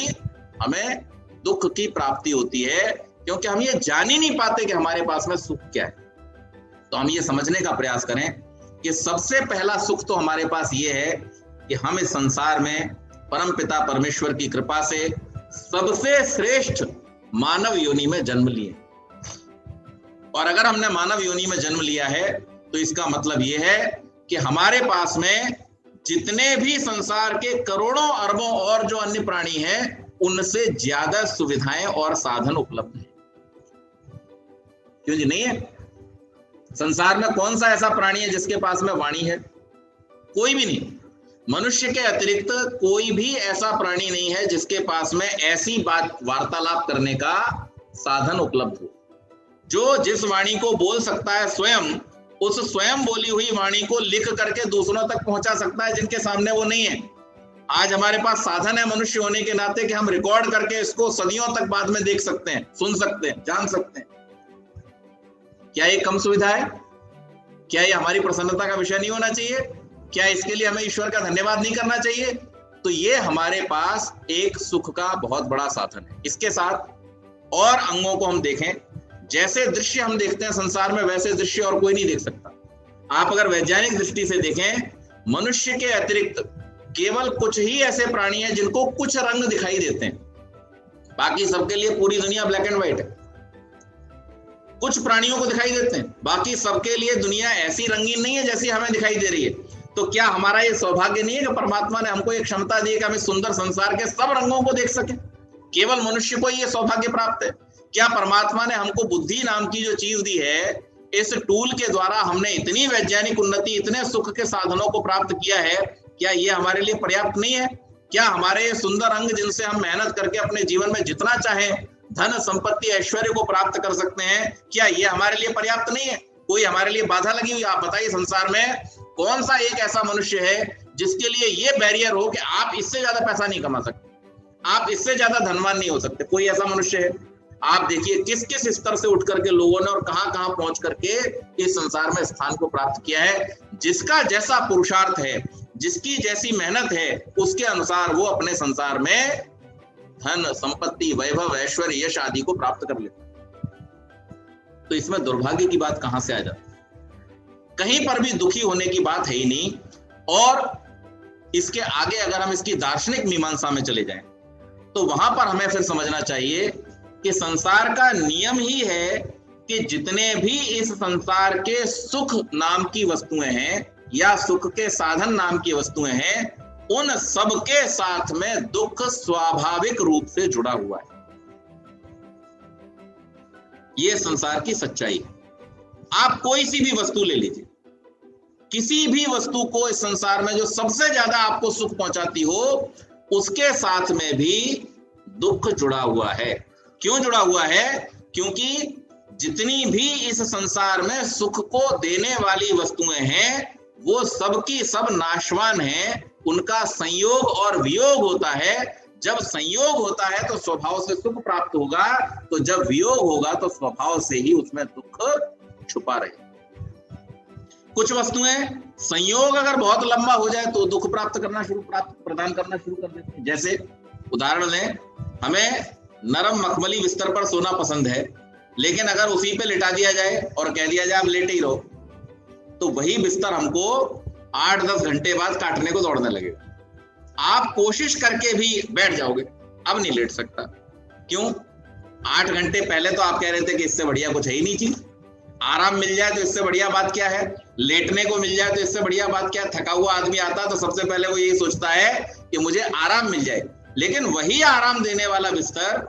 B: हमें दुख की प्राप्ति होती है। क्योंकि हम ये जान ही नहीं पाते कि हमारे पास में सुख क्या है। तो हम ये समझने का प्रयास करें कि सबसे पहला सुख तो हमारे पास ये है कि हम इस संसार में परमपिता परमेश्वर की कृपा से सबसे श्रेष्ठ मानव योनि में जन्म लिए। और अगर हमने मानव योनि में जन्म लिया है तो इसका मतलब यह है कि हमारे पास में जितने भी संसार के करोड़ों अरबों और जो अन्य प्राणी हैं, उनसे ज्यादा सुविधाएं और साधन उपलब्ध हैं। क्यों जी? नहीं है? संसार में कौन सा ऐसा प्राणी है जिसके पास में वाणी है? कोई भी नहीं। मनुष्य के अतिरिक्त कोई भी ऐसा प्राणी नहीं है जिसके पास में ऐसी बात वार्तालाप करने का साधन उपलब्ध हो। जो जिस वाणी को बोल सकता है स्वयं, उस स्वयं बोली हुई वाणी को लिख करके दूसरों तक पहुंचा सकता है जिनके सामने वो नहीं है। आज हमारे पास साधन है मनुष्य होने के नाते कि हम रिकॉर्ड करके इसको सदियों तक बाद में देख सकते हैं, सुन सकते हैं, जान सकते हैं। क्या ये कम सुविधा है? क्या ये हमारी प्रसन्नता का विषय नहीं होना चाहिए? क्या इसके लिए हमें ईश्वर का धन्यवाद नहीं करना चाहिए? तो ये हमारे पास एक सुख का बहुत बड़ा साधन है। इसके साथ और अंगों को हम देखें, जैसे दृश्य हम देखते हैं संसार में, वैसे दृश्य और कोई नहीं देख सकता। आप अगर वैज्ञानिक दृष्टि से देखें, मनुष्य के अतिरिक्त केवल कुछ ही ऐसे प्राणी हैं जिनको कुछ रंग दिखाई देते हैं। बाकी सबके लिए पूरी दुनिया ब्लैक एंड व्हाइट है। कुछ प्राणियों को दिखाई देते हैं, बाकी सबके लिए दुनिया ऐसी रंगीन नहीं है जैसी हमें दिखाई दे रही है। तो क्या हमारा ये सौभाग्य नहीं है कि परमात्मा ने हमको एक क्षमता दी है कि हम इस सुंदर संसार के सब रंगों को देख सकें? केवल मनुष्य को ये सौभाग्य प्राप्त है। क्या परमात्मा ने हमको बुद्धि नाम की जो चीज दी है, इस टूल के द्वारा हमने इतनी वैज्ञानिक उन्नति, इतने सुख के साधनों को प्राप्त किया है, क्या ये हमारे लिए पर्याप्त नहीं है? क्या हमारे सुंदर अंग जिनसे हम मेहनत करके अपने जीवन में जितना चाहें धन संपत्ति ऐश्वर्य को प्राप्त कर सकते हैं, क्या ये हमारे लिए पर्याप्त नहीं है? कोई हमारे लिए बाधा लगी हुई? आप बताइए, संसार में कौन सा एक ऐसा मनुष्य है जिसके लिए ये बैरियर हो कि आप इससे ज्यादा पैसा नहीं कमा सकते, आप इससे ज्यादा धनवान नहीं हो सकते? कोई ऐसा मनुष्य है? आप देखिए किस किस स्तर से उठ करके लोगों ने और कहां कहां पहुंच करके इस संसार में स्थान को प्राप्त किया है। जिसका जैसा पुरुषार्थ है, जिसकी जैसी मेहनत है, उसके अनुसार वो अपने संसार में धन संपत्ति वैभव ऐश्वर्य यश आदि को प्राप्त कर लेता है। तो इसमें दुर्भाग्य की बात कहां से आ जाती है? कहीं पर भी दुखी होने की बात है ही नहीं। और इसके आगे अगर हम इसकी दार्शनिक मीमांसा में चले जाएं तो वहां पर हमें फिर समझना चाहिए कि संसार का नियम ही है कि जितने भी इस संसार के सुख नाम की वस्तुएं हैं या सुख के साधन नाम की वस्तुएं हैं, उन सब के साथ में दुख स्वाभाविक रूप से जुड़ा हुआ है। यह संसार की सच्चाई है। आप कोई सी भी वस्तु ले लीजिए, किसी भी वस्तु को इस संसार में जो सबसे ज्यादा आपको सुख पहुंचाती हो, उसके साथ में भी दुख जुड़ा हुआ है। क्यों जुड़ा हुआ है? क्योंकि जितनी भी इस संसार में सुख को देने वाली वस्तुएं हैं, वो सबकी सब नाशवान हैं। उनका संयोग और वियोग होता है। जब संयोग होता है तो स्वभाव से सुख प्राप्त होगा, तो जब वियोग होगा तो स्वभाव से ही उसमें दुख छुपा रहे। कुछ वस्तुएं संयोग अगर बहुत लंबा हो जाए तो दुख प्रदान करना शुरू कर देते हैं। जैसे उदाहरण लें, हमें नरम मखमली बिस्तर पर सोना पसंद है, लेकिन अगर उसी पे लिटा दिया जाए और कह दिया जाए आप लेटे ही रहो, तो वही बिस्तर हमको 8-10 घंटे बाद काटने को दौड़ने लगेगा। आप कोशिश करके भी बैठ जाओगे, अब नहीं लेट सकता। क्यों? 8 घंटे पहले तो आप कह रहे थे कि इससे बढ़िया कुछ है ही नहीं चीज। आराम मिल जाए तो इससे बढ़िया बात क्या है, लेटने को मिल जाए तो इससे बढ़िया बात क्या है। थका हुआ आदमी आता तो सबसे पहले वो यही सोचता है कि मुझे आराम मिल जाए, लेकिन वही आराम देने वाला बिस्तर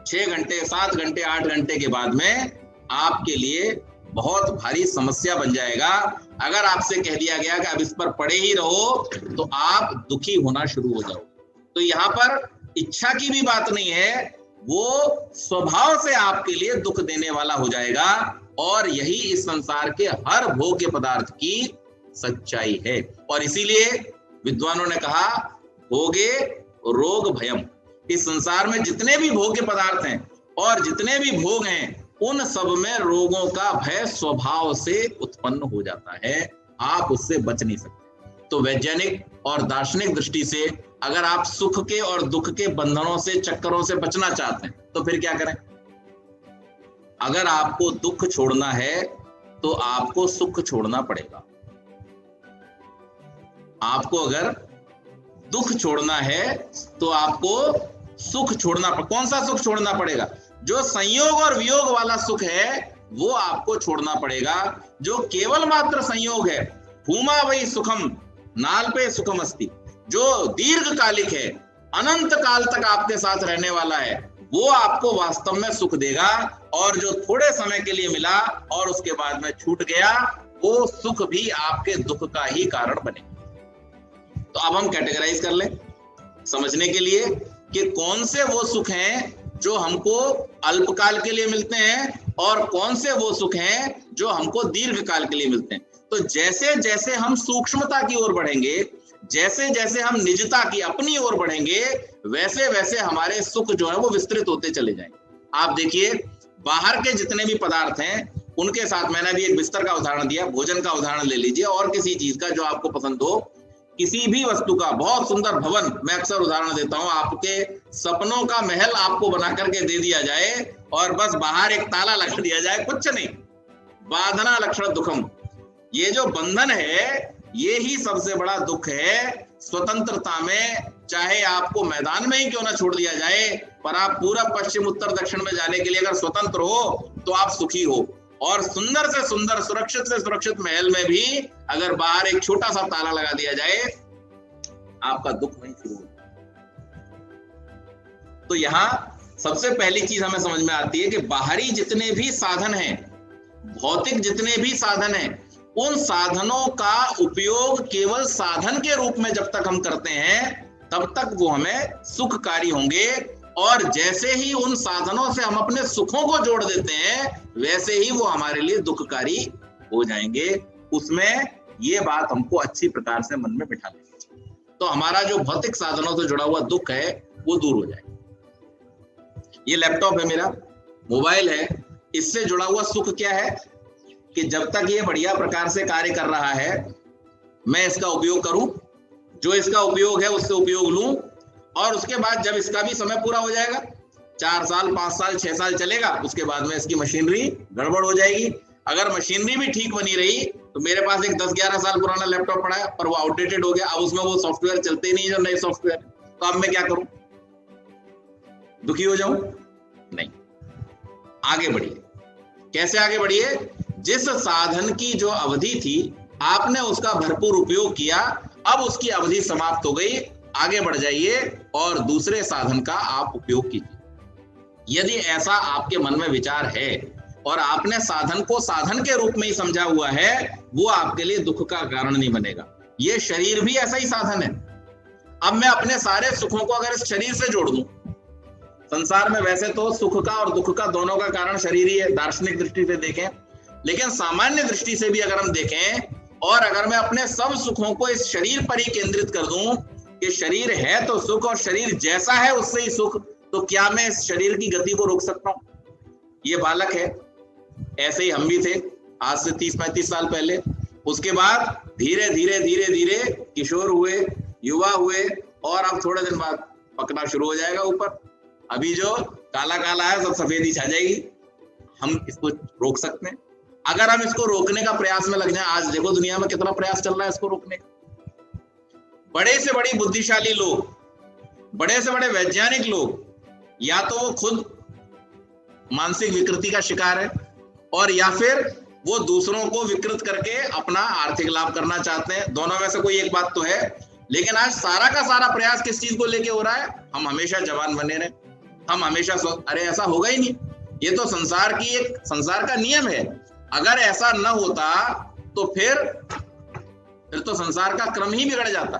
B: 6 घंटे, 7 घंटे, 8 घंटे के बाद में आपके लिए बहुत भारी समस्या बन जाएगा। अगर आपसे कह दिया गया कि अब इस पर पड़े ही रहो तो आप दुखी होना शुरू हो जाओ। तो यहाँ पर इच्छा की भी बात नहीं है, वो स्वभाव से आपके लिए दुख देने वाला हो जाएगा। और यही इस संसार के हर भोग्य पदार्थ की सच्चाई है। और इसीलिए विद्वानों ने कहा भोगे रोग भयम। इस संसार में जितने भी भोग्य पदार्थ हैं और जितने भी भोग हैं, उन सब में रोगों का भय स्वभाव से उत्पन्न हो जाता है, आप उससे बच नहीं सकते। तो वैज्ञानिक और दार्शनिक दृष्टि से अगर आप सुख के और दुख के बंधनों से, चक्करों से बचना चाहते हैं तो फिर क्या करें? अगर आपको दुख छोड़ना है तो आपको सुख छोड़ना पड़ेगा। आपको अगर दुख छोड़ना है तो आपको सुख छोड़ना कौन सा सुख छोड़ना पड़ेगा? जो संयोग और वियोग वाला सुख है वो आपको छोड़ना पड़ेगा। जो केवल मात्र संयोग है, भूमा वही सुखम नाल्पे सुखम अस्ति, जो दीर्घकालिक है, अनंत काल तक आपके साथ रहने वाला है, वो आपको वास्तव में सुख देगा। और जो थोड़े समय के लिए मिला और उसके बाद में छूट गया, वो सुख भी आपके दुख का ही कारण बनेगा। तो अब हम कैटेगराइज कर लें समझने के लिए कि कौन से वो सुख हैं जो हमको अल्पकाल के लिए मिलते हैं और कौन से वो सुख हैं जो हमको दीर्घकाल के लिए मिलते हैं। तो जैसे जैसे हम सूक्ष्मता की ओर बढ़ेंगे, जैसे जैसे हम निजता की अपनी ओर बढ़ेंगे, वैसे वैसे हमारे सुख जो है वो विस्तृत होते चले जाएंगे। आप देखिए बाहर के जितने भी पदार्थ हैं उनके साथ, मैंने अभी एक बिस्तर का उदाहरण दिया, भोजन का उदाहरण ले लीजिए और किसी चीज का जो आपको पसंद हो, किसी भी वस्तु का बहुत सुंदर भवन, मैं अक्सर उदाहरण देता हूं, आपके सपनों का महल आपको बना करके दे दिया जाए और बस बाहर एक ताला लगा दिया जाए, कुछ नहीं, बाधना लक्षण दुखम। ये जो बंधन है ये ही सबसे बड़ा दुख है। स्वतंत्रता में चाहे आपको मैदान में ही क्यों ना छोड़ दिया जाए, पर आप पूरब पश्चिम उत्तर दक्षिण में जाने के लिए अगर स्वतंत्र हो तो आप सुखी हो। और सुंदर से सुंदर, सुरक्षित से सुरक्षित महल में भी अगर बाहर एक छोटा सा ताला लगा दिया जाए, आपका दुख वहीं शुरू हो। तो यहां सबसे पहली चीज हमें समझ में आती है कि बाहरी जितने भी साधन हैं, भौतिक जितने भी साधन हैं, उन साधनों का उपयोग केवल साधन के रूप में जब तक हम करते हैं तब तक वो हमें सुखकारी होंगे। और जैसे ही उन साधनों से हम अपने सुखों को जोड़ देते हैं, वैसे ही वो हमारे लिए दुखकारी हो जाएंगे। उसमें ये बात हमको अच्छी प्रकार से मन में बिठा लेनी चाहिए, तो हमारा जो भौतिक साधनों से जुड़ा हुआ दुख है वो दूर हो जाएगा। ये लैपटॉप है मेरा, मोबाइल है, इससे जुड़ा हुआ सुख क्या है कि जब तक ये बढ़िया प्रकार से कार्य कर रहा है, मैं इसका उपयोग करूं, जो इसका उपयोग है उससे उपयोग लूं, और उसके बाद जब इसका भी समय पूरा हो जाएगा, 4 साल 5 साल 6 साल चलेगा, उसके बाद में इसकी मशीनरी गड़बड़ हो जाएगी। अगर मशीनरी भी ठीक बनी रही तो मेरे पास एक 10-11 साल पुराना लैपटॉप पड़ा है पर वो आउटडेटेड हो गया, अब उसमें वो सॉफ्टवेयर चलते ही नहीं जो नए सॉफ्टवेयर, तो अब मैं क्या करूं? दुखी हो जाऊं? नहीं, आगे बढ़िए। कैसे आगे बढ़िए? जिस साधन की जो अवधि थी आपने उसका भरपूर उपयोग किया, अब उसकी अवधि समाप्त हो गई, आगे बढ़ जाइए और दूसरे साधन का आप उपयोग कीजिए। यदि ऐसा आपके मन में विचार है और आपने साधन को साधन के रूप में ही समझा हुआ है, वो आपके लिए दुख का कारण नहीं बनेगा। ये शरीर भी ऐसा ही साधन है। अब मैं अपने सारे सुखों को अगर इस शरीर से जोड़ दूं, संसार में वैसे तो सुख का और दुख का दोनों का कारण शरीर ही है, दार्शनिक दृष्टि से देखें, लेकिन सामान्य दृष्टि से भी अगर हम देखें और अगर मैं अपने सब सुखों को इस शरीर पर ही केंद्रित कर दूं कि शरीर है तो सुख और शरीर जैसा है उससे ही सुख, तो क्या मैं इस शरीर की गति को रोक सकता हूं? ये बालक है, ऐसे ही हम भी थे आज से 30-35 साल पहले। उसके बाद धीरे धीरे धीरे धीरे किशोर हुए, युवा हुए, और अब थोड़े दिन बाद पकना शुरू हो जाएगा ऊपर। अभी जो काला काला है सब सफेदी छा जाएगी। हम इसको रोक सकते हैं? अगर हम इसको रोकने का प्रयास में लग जाए, आज देखो दुनिया में कितना प्रयास चल रहा है इसको रोकने का। बड़े से बड़ी बुद्धिशाली लोग, बड़े से बड़े वैज्ञानिक लोग, या तो वो खुद मानसिक विकृति का शिकार है और या फिर वो दूसरों को विकृत करके अपना आर्थिक लाभ करना चाहते हैं। दोनों में से कोई एक बात तो है। लेकिन आज सारा का सारा प्रयास किस चीज को लेके हो रहा है? हम हमेशा जवान बने रहे, हम हमेशा अरे ऐसा होगा ही नहीं, ये तो संसार का नियम है। अगर ऐसा न होता तो फिर तो संसार का क्रम ही बिगड़ जाता।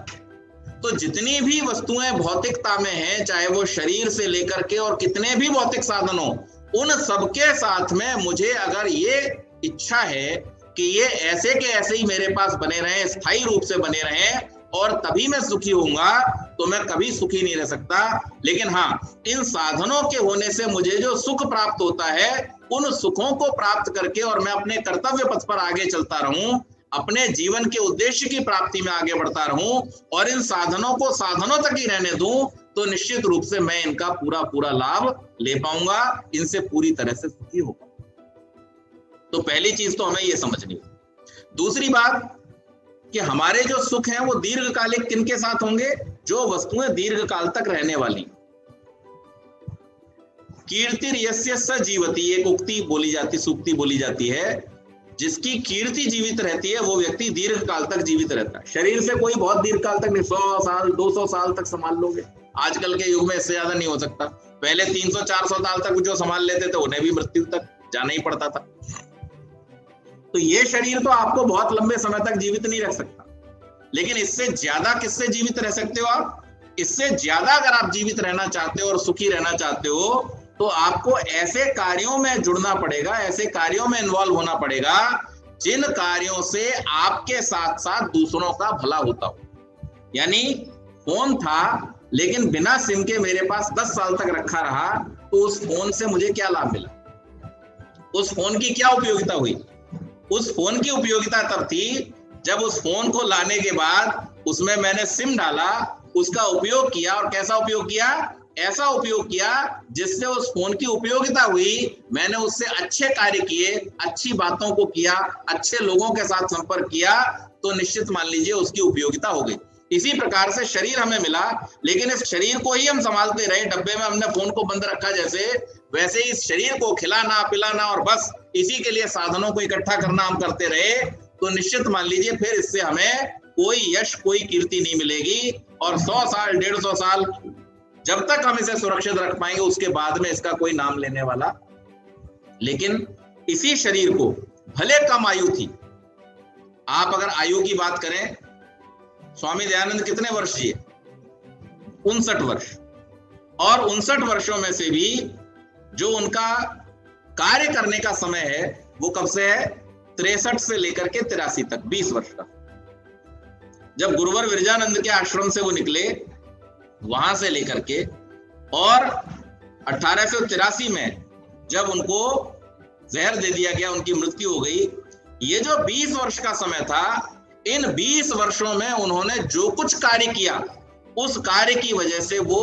B: तो जितनी भी वस्तुएं भौतिकता में हैं, चाहे वो शरीर से लेकर के और कितने भी भौतिक साधन हो, उन सबके साथ में मुझे अगर ये इच्छा है कि ये ऐसे के ऐसे ही मेरे पास बने रहें, स्थायी रूप से बने रहें और तभी मैं सुखी होऊंगा, तो मैं कभी सुखी नहीं रह सकता। लेकिन हाँ, इन साधनों के होने से मुझे जो सुख प्राप्त होता है, उन सुखों को प्राप्त करके और मैं अपने कर्तव्य पथ पर आगे चलता रहूं, अपने जीवन के उद्देश्य की प्राप्ति में आगे बढ़ता रहूं और इन साधनों को साधनों तक ही रहने दूं, तो निश्चित रूप से मैं इनका पूरा लाभ ले पाऊंगा, इनसे पूरी तरह से सुखी हो पाऊंगा। तो पहली चीज तो हमें ये समझनी है। दूसरी बात कि हमारे जो सुख हैं वो दीर्घकालिक किनके साथ होंगे? जो वस्तुएं दीर्घकाल तक रहने वाली। कीर्तिर यस्य स जीवति, एक उक्ति बोली जाती, सूक्ति बोली जाती है, जिसकी कीर्ति जीवित रहती है वो व्यक्ति दीर्घकाल तक जीवित रहता है। शरीर से कोई बहुत दीर्घकाल तक नहीं, 100 साल 200 साल तक संभाल लोगे। आजकल के युग में इससे ज्यादा नहीं हो सकता। पहले 300-400 साल तक जो संभाल लेते थे उन्हें भी मृत्यु तक जाना ही पड़ता था। तो ये शरीर तो आपको बहुत लंबे समय तक जीवित नहीं रख सकता, लेकिन इससे ज्यादा किससे जीवित रह सकते हो आप? इससे ज्यादा अगर आप जीवित रहना चाहते हो और सुखी रहना चाहते हो, तो आपको ऐसे कार्यों में जुड़ना पड़ेगा, ऐसे कार्यों में इन्वॉल्व होना पड़ेगा जिन कार्यों से आपके साथ साथ दूसरों का भला होता हो। यानी फोन था लेकिन बिना सिम के मेरे पास 10 साल तक रखा रहा, तो उस फोन से मुझे क्या लाभ मिला? उस फोन की क्या उपयोगिता हुई? उस फोन की उपयोगिता तब थी जब उस फोन को लाने के बाद उसमें मैंने सिम डाला, उसका उपयोग किया, और कैसा उपयोग किया? ऐसा उपयोग किया जिससे उस फोन की उपयोगिता हुई। मैंने उससे अच्छे कार्य किए, अच्छी बातों को किया, अच्छे लोगों के साथ संपर्क किया, तो निश्चित मान लीजिए उसकी उपयोगिता हो गई। इसी प्रकार से शरीर हमें मिला, लेकिन इस शरीर को ही हम संभालते रहे, डब्बे में हमने फोन को बंद रखा जैसे, वैसे ही इस शरीर को खिलाना पिलाना और बस इसी के लिए साधनों को इकट्ठा करना हम करते रहे, तो निश्चित मान लीजिए फिर इससे हमें कोई यश, कोई कीर्ति नहीं मिलेगी। और 100 साल 150 साल जब तक हम इसे सुरक्षित रख पाएंगे, उसके बाद में इसका कोई नाम लेने वाला। लेकिन इसी शरीर को भले कम आयु थी, आप अगर आयु की बात करें, स्वामी दयानंद कितने वर्ष जिए? 59 वर्ष। और 59 वर्षों में से भी जो उनका कार्य करने का समय है वो कब से है? 63 से लेकर के 83 तक, 20 वर्ष का। जब गुरुवर विरजानंद के आश्रम से वो निकले, वहां से लेकर के, और 1883 में जब उनको जहर दे दिया गया, उनकी मृत्यु हो गई, ये जो 20 वर्ष का समय था, इन 20 वर्षों में उन्होंने जो कुछ कार्य किया, उस कार्य की वजह से वो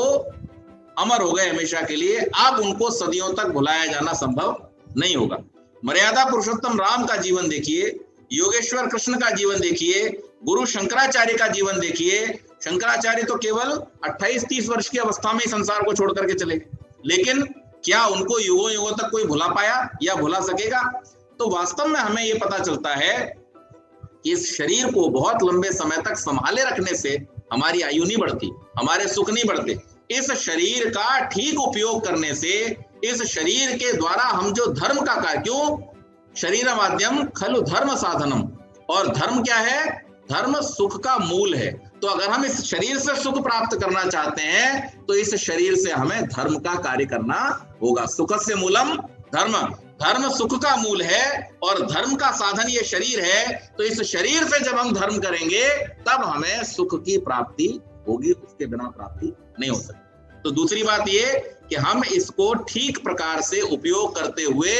B: अमर हो गए हमेशा के लिए। अब उनको सदियों तक भुलाया जाना संभव नहीं होगा। मर्यादा पुरुषोत्तम राम का जीवन देखिए, योगेश्वर कृष्ण का जीवन देखिए, गुरु शंकराचार्य का जीवन देखिए। शंकराचार्य तो केवल 28-30 वर्ष की अवस्था में ही संसार को छोड़ करके चले गए, लेकिन क्या उनको युगों युगों तक कोई भुला पाया या भुला सकेगा? तो वास्तव में हमें यह पता चलता है कि इस शरीर को बहुत लंबे समय तक संभाले रखने से हमारी आयु नहीं बढ़ती, हमारे सुख नहीं बढ़ते। इस शरीर का ठीक उपयोग करने से, इस शरीर के द्वारा हम जो धर्म का कार्य, क्यों? शरीर माध्यम खलु धर्म साधनम, और धर्म क्या है? धर्म सुख का मूल है। तो अगर हम इस शरीर से सुख प्राप्त करना चाहते हैं, तो इस शरीर से हमें धर्म का कार्य करना होगा। सुखस्य मूलम धर्म, धर्म सुख का मूल है और धर्म का साधन ये शरीर है। तो इस शरीर से जब हम धर्म करेंगे, तब हमें सुख की प्राप्ति होगी, उसके बिना प्राप्ति नहीं हो सकती। तो दूसरी बात ये कि हम इसको ठीक प्रकार से उपयोग करते हुए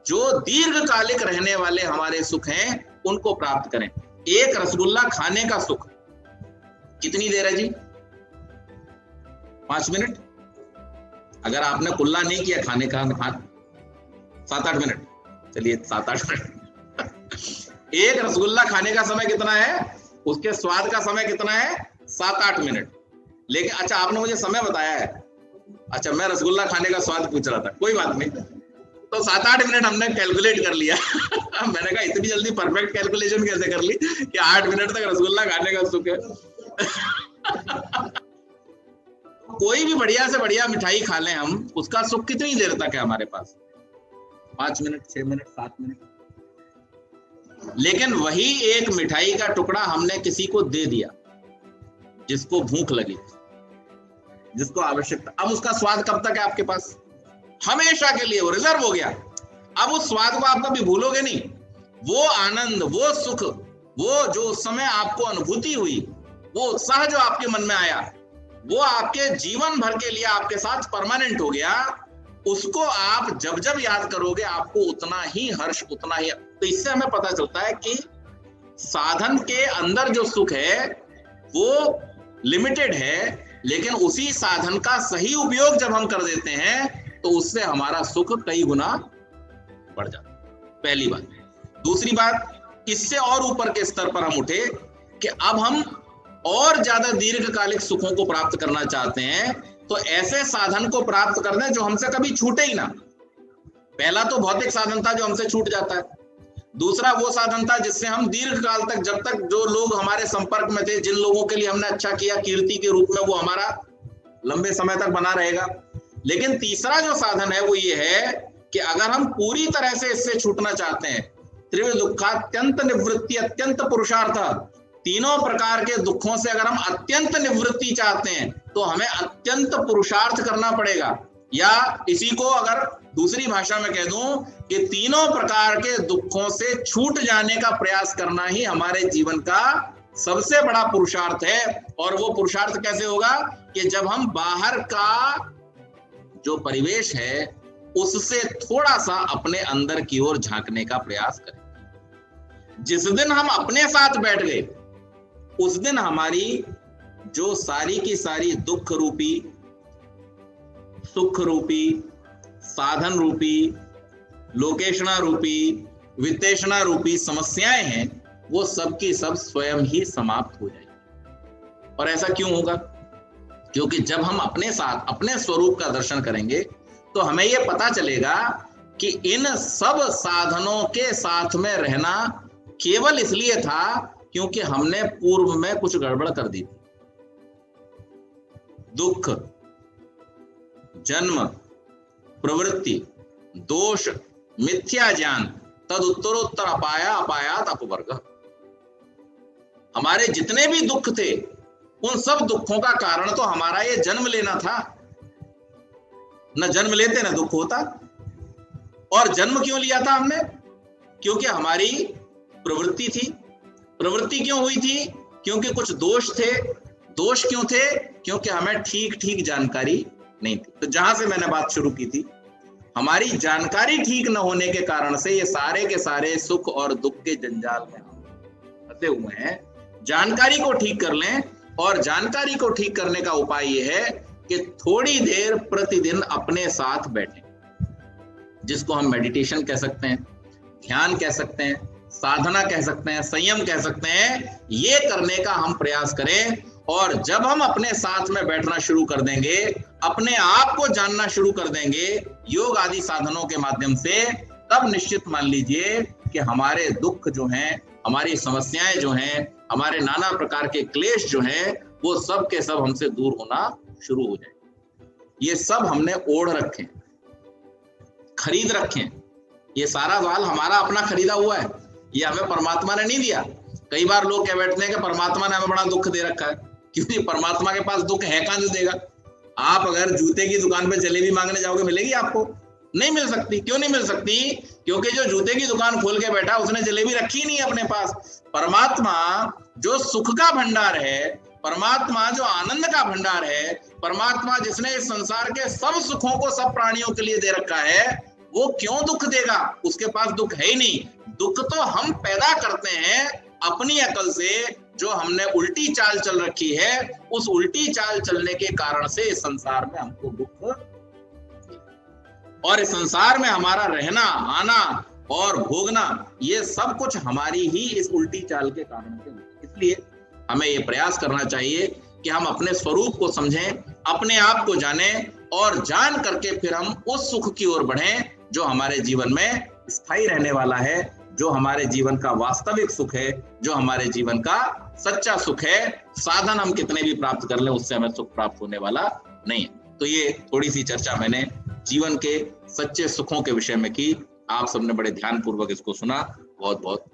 B: जो दीर्घकालिक रहने वाले हमारे सुख हैं, उनको प्राप्त करें। एक रसगुल्ला खाने का सुख कितनी देर है जी? 5 मिनट। अगर आपने कुल्ला नहीं किया खाने का, 7-8 मिनट, चलिए 7-8 मिनट, एक रसगुल्ला खाने का समय कितना है, उसके स्वाद का समय कितना है, 7-8 मिनट। लेकिन अच्छा, आपने मुझे समय बताया है, अच्छा मैं रसगुल्ला खाने का स्वाद पूछ रहा था, कोई बात नहीं, तो 7-8 मिनट हमने कैलकुलेट कर लिया। मैंने कहा इतनी जल्दी परफेक्ट कैलकुलेशन कैसे कर ली कि 8 मिनट तक रसगुल्ला खाने का सुख है। कोई भी बढ़िया से बढ़िया मिठाई खा लें हम, उसका सुख कितनी देर तक है हमारे पास, 5 मिनट, 6 मिनट, 7 मिनट। लेकिन वही एक मिठाई का टुकड़ा हमने किसी को दे दिया जिसको भूख लगी, जिसको आवश्यकता, अब उसका स्वाद कब तक है आपके पास, हमेशा के लिए वो रिजर्व हो गया। अब उस स्वाद को आप कभी भूलोगे नहीं। वो आनंद, वो सुख, वो जो उस समय आपको अनुभूति हुई, वो उत्साह जो आपके मन में आया, वो आपके जीवन भर के लिए आपके साथ परमानेंट हो गया। उसको आप जब जब याद करोगे आपको उतना ही हर्ष, उतना ही। तो इससे हमें पता चलता है कि साधन के अंदर जो सुख है वो लिमिटेड है, लेकिन उसी साधन का सही उपयोग जब हम कर देते हैं तो उससे हमारा सुख कई गुना बढ़ जाता है। पहली बात। दूसरी बात, इससे और ऊपर के स्तर पर हम उठे कि अब हम और ज्यादा दीर्घकालिक सुखों को प्राप्त करना चाहते हैं, तो ऐसे साधन को प्राप्त करना जो हमसे कभी छूटे ही ना। पहला तो भौतिक साधन था जो हमसे छूट जाता है, दूसरा वो साधन था जिससे हम दीर्घ काल तक, जब तक जो लोग हमारे संपर्क में थे, जिन लोगों के लिए हमने अच्छा किया कीर्ति के रूप में, वो हमारा लंबे समय तक बना रहेगा। लेकिन तीसरा जो साधन है वो ये है कि अगर हम पूरी तरह से इससे छूटना चाहते हैं, त्रिविध दुखात्यंत निवृत्ति अत्यंत पुरुषार्थ, तीनों प्रकार के दुखों से अगर हम अत्यंत निवृत्ति चाहते हैं तो हमें अत्यंत पुरुषार्थ करना पड़ेगा। या इसी को अगर दूसरी भाषा में कह दूं कि तीनों प्रकार के दुखों से छूट जाने का प्रयास करना ही हमारे जीवन का सबसे बड़ा पुरुषार्थ है। और वो पुरुषार्थ कैसे होगा कि जब हम बाहर का जो परिवेश है उससे थोड़ा सा अपने अंदर की ओर झांकने का प्रयास करें। जिस दिन हम अपने साथ बैठ गए उस दिन हमारी जो सारी की सारी दुख रूपी, सुख रूपी, साधन रूपी, लोकेशना रूपी, वित्तेषणा रूपी समस्याएं हैं, वो सब की सब स्वयं ही समाप्त हो जाएगी। और ऐसा क्यों होगा? क्योंकि जब हम अपने साथ अपने स्वरूप का दर्शन करेंगे तो हमें यह पता चलेगा कि इन सब साधनों के साथ में रहना केवल इसलिए था क्योंकि हमने पूर्व में कुछ गड़बड़ कर दी थी। दुख, जन्म, प्रवृत्ति, दोष, मिथ्या ज्ञान, तद उत्तरोत्तर अपाया अपायात अपवर्ग। हमारे जितने भी दुख थे उन सब दुखों का कारण तो हमारा ये जन्म लेना था। न जन्म लेते न दुख होता। और जन्म क्यों लिया था हमने? क्योंकि हमारी प्रवृत्ति थी। प्रवृत्ति क्यों हुई थी? क्योंकि कुछ दोष थे। दोष क्यों थे? क्योंकि हमें ठीक ठीक जानकारी नहीं थी। तो जहां से मैंने बात शुरू की थी, हमारी जानकारी ठीक न होने के कारण से ये सारे के सारे सुख और दुख के जंजाल में फंसे हुए हैं। जानकारी को ठीक कर लें, और जानकारी को ठीक करने का उपाय यह है कि थोड़ी देर प्रतिदिन अपने साथ बैठें, जिसको हम मेडिटेशन कह सकते हैं, ध्यान कह सकते हैं, साधना कह सकते हैं, संयम कह सकते हैं। ये करने का हम प्रयास करें। और जब हम अपने साथ में बैठना शुरू कर देंगे, अपने आप को जानना शुरू कर देंगे योग आदि साधनों के माध्यम से, तब निश्चित मान लीजिए कि हमारे दुख जो हैं, हमारी समस्याएं जो हैं, हमारे नाना प्रकार के क्लेश जो हैं, वो सब के सब हमसे दूर होना शुरू हो जाए। ये सब हमने ओढ़ रखे, खरीद रखे। ये सारा माल हमारा अपना खरीदा हुआ है, ये हमें परमात्मा ने नहीं दिया। कई बार लोग कह बैठते हैं कि परमात्मा ने हमें बड़ा दुख दे रखा है। क्योंकि परमात्मा के पास दुख है कहां जो देगा? आप अगर जूते की दुकान पे जलेबी मांगने जाओगे, मिलेगी आपको? नहीं मिल सकती। क्यों नहीं मिल सकती? क्योंकि जो जूते की दुकान खोल के बैठा उसने जलेबी रखी नहीं है अपने पास। परमात्मा जो सुख का भंडार है, परमात्मा जो आनंद का भंडार है, परमात्मा जिसने इस संसार के सब सुखों को सब प्राणियों के लिए दे रखा है, वो क्यों दुख देगा? उसके पास दुख है ही नहीं। दुख तो हम पैदा करते हैं अपनी अकल से, जो हमने उल्टी चाल चल रखी है। उस उल्टी चाल चलने के कारण से इस संसार में हमको दुख, और इस संसार में हमारा रहना, आना, और भोगना, ये सब कुछ हमारी ही इस उल्टी चाल के कारण से हुआ। इसलिए हमें ये प्रयास करना चाहिए कि हम अपने स्वरूप को समझें, अपने आप को जानें, और जान करके फिर हम उस सुख की ओर बढ़ें जो हमारे जीवन में स्थायी रहने वाला है, जो हमारे जीवन का वास्तविक सुख है, जो हमारे जीवन का सच्चा सुख है। साधन हम कितने भी प्राप्त कर लें, उससे हमें सुख प्राप्त होने वाला नहीं है। तो ये थोड़ी सी चर्चा मैंने जीवन के सच्चे सुखों के विषय में की। आप सबने बड़े ध्यानपूर्वक इसको सुना, बहुत बहुत